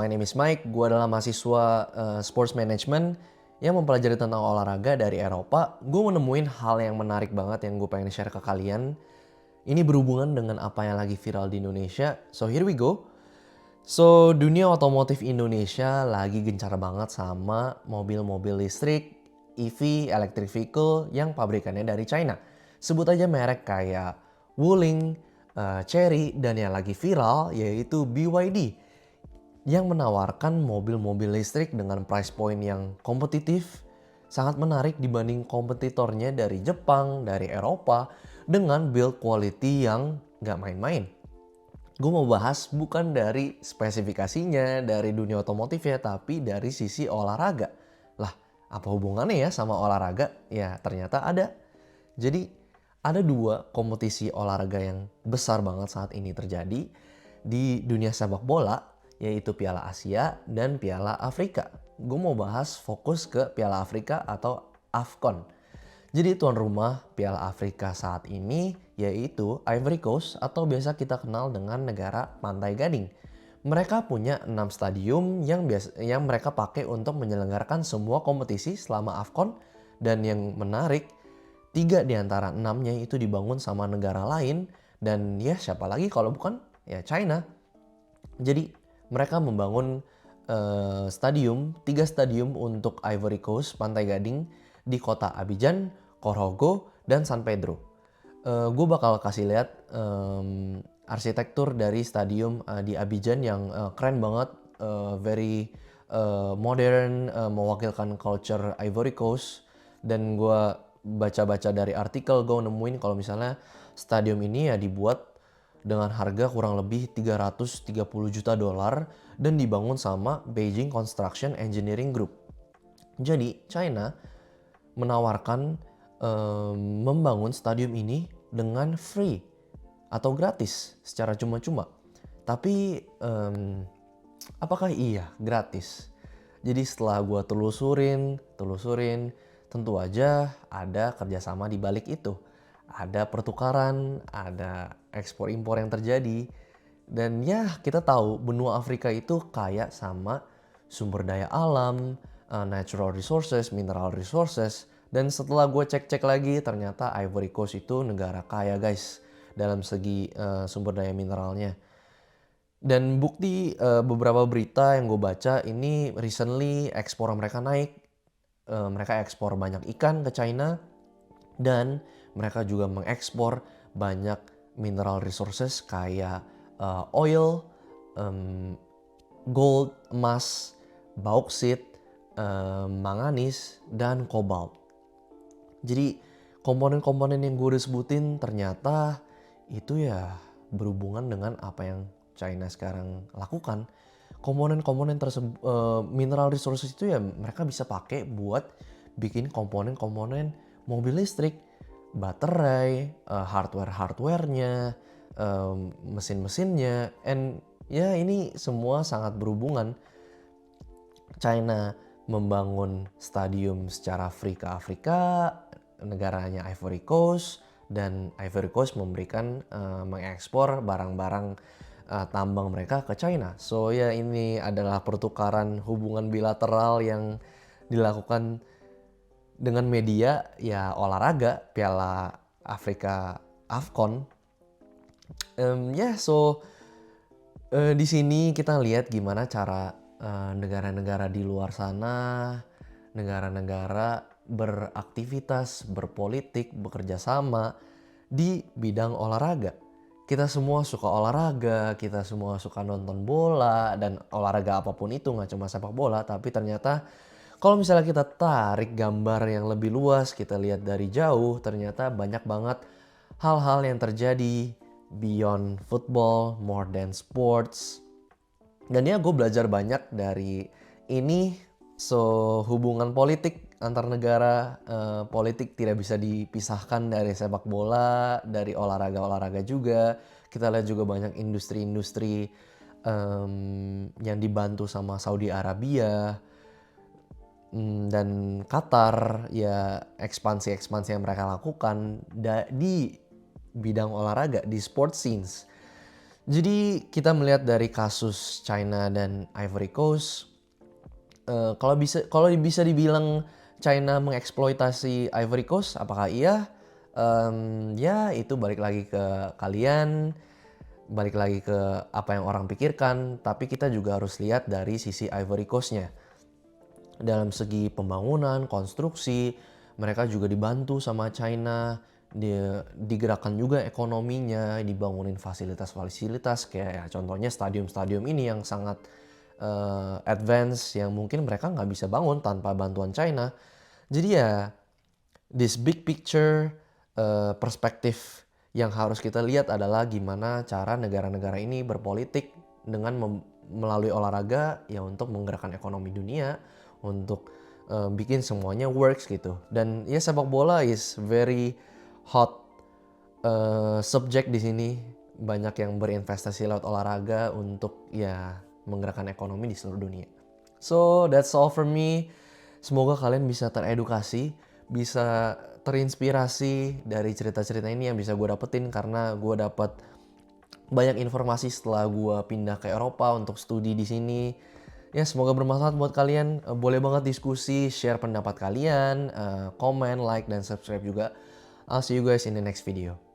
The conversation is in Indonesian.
My name is Mike, gue adalah mahasiswa Sports Management yang mempelajari tentang olahraga dari Eropa. Gue menemuin hal yang menarik banget yang gue pengen share ke kalian. Ini berhubungan dengan apa yang lagi viral di Indonesia. So here we go. So dunia otomotif Indonesia lagi gencar banget sama mobil-mobil listrik, EV, electric vehicle yang pabrikannya dari China. Sebut aja merek kayak Wuling, Chery, dan yang lagi viral yaitu BYD yang menawarkan mobil-mobil listrik dengan price point yang kompetitif, sangat menarik dibanding kompetitornya dari Jepang, dari Eropa, dengan build quality yang nggak main-main. Gue mau bahas bukan dari spesifikasinya, dari dunia otomotif ya, tapi dari sisi olahraga. Lah, apa hubungannya ya sama olahraga? Ya, ternyata ada. Jadi, ada dua kompetisi olahraga yang besar banget saat ini terjadi di dunia sepak bola, yaitu Piala Asia dan Piala Afrika. Gue mau bahas fokus ke Piala Afrika atau AFCON. Jadi tuan rumah Piala Afrika saat ini yaitu Ivory Coast atau biasa kita kenal dengan negara Pantai Gading. Mereka punya 6 stadium yang mereka pakai untuk menyelenggarakan semua kompetisi selama AFCON, dan yang menarik 3 di antara 6-nya itu dibangun sama negara lain, dan ya siapa lagi kalau bukan ya China. Jadi mereka membangun 3 stadium untuk Ivory Coast, Pantai Gading di kota Abidjan, Korogo, dan San Pedro. Gue bakal kasih lihat arsitektur dari stadium di Abidjan yang keren banget, very modern, mewakilkan culture Ivory Coast. Dan gue baca-baca dari artikel, gue nemuin kalau misalnya stadium ini ya dibuat dengan harga kurang lebih 330 juta dolar dan dibangun sama Beijing Construction Engineering Group. Jadi China menawarkan membangun stadium ini dengan free atau gratis secara cuma-cuma. Tapi apakah iya gratis? Jadi setelah gue telusurin, tentu aja ada kerjasama di balik itu. Ada pertukaran, ada ekspor impor yang terjadi. Dan ya kita tahu benua Afrika itu kaya sama sumber daya alam, natural resources, mineral resources. Dan setelah gue cek-cek lagi ternyata Ivory Coast itu negara kaya guys dalam segi sumber daya mineralnya. Dan bukti beberapa berita yang gue baca ini recently ekspor mereka naik. Mereka ekspor banyak ikan ke China dan mereka juga mengekspor banyak mineral resources kayak oil, gold, emas, bauksit, manganis, dan kobalt. Jadi komponen-komponen yang gue udah sebutin ternyata itu ya berhubungan dengan apa yang China sekarang lakukan. Komponen-komponen tersebut, mineral resources itu ya mereka bisa pakai buat bikin komponen-komponen mobil listrik, baterai, hardware-hardwarenya, mesin-mesinnya, and ya ini semua sangat berhubungan. China membangun stadium secara free ke Afrika, negaranya Ivory Coast, dan Ivory Coast memberikan mengekspor barang-barang tambang mereka ke China. So ya ini adalah pertukaran hubungan bilateral yang dilakukan dengan media ya olahraga Piala Afrika AFCON. Di sini kita lihat gimana cara negara-negara di luar sana, negara-negara beraktivitas, berpolitik, bekerja sama di bidang olahraga. Kita semua suka olahraga, kita semua suka nonton bola, dan olahraga apapun itu nggak cuma sepak bola, tapi ternyata kalau misalnya kita tarik gambar yang lebih luas, kita lihat dari jauh, ternyata banyak banget hal-hal yang terjadi beyond football, more than sports. Dan ya gue belajar banyak dari ini. So hubungan politik antar negara, politik tidak bisa dipisahkan dari sepak bola, dari olahraga-olahraga juga. Kita lihat juga banyak industri-industri yang dibantu sama Saudi Arabia dan Qatar, ya ekspansi-ekspansi yang mereka lakukan di bidang olahraga, di sport scenes. Jadi kita melihat dari kasus China dan Ivory Coast, kalau bisa dibilang China mengeksploitasi Ivory Coast, apakah iya? Ya itu balik lagi ke kalian, balik lagi ke apa yang orang pikirkan, tapi kita juga harus lihat dari sisi Ivory Coast-nya. Dalam segi pembangunan, konstruksi, mereka juga dibantu sama China, digerakkan juga ekonominya, dibangunin fasilitas-fasilitas kayak ya, contohnya stadium-stadium ini yang sangat advance yang mungkin mereka nggak bisa bangun tanpa bantuan China. Jadi ya this big picture perspektif yang harus kita lihat adalah gimana cara negara-negara ini berpolitik dengan melalui olahraga ya untuk menggerakkan ekonomi dunia, untuk bikin semuanya works gitu. Dan ya sepak bola is very hot subject di sini. Banyak yang berinvestasi lewat olahraga untuk ya menggerakkan ekonomi di seluruh dunia. So that's all for me. Semoga kalian bisa teredukasi, bisa terinspirasi dari cerita-cerita ini yang bisa gue dapetin karena gue dapet banyak informasi setelah gue pindah ke Eropa untuk studi di sini. Ya semoga bermanfaat buat kalian. Boleh banget diskusi, share pendapat kalian, komen, like, dan subscribe juga. I'll see you guys in the next video.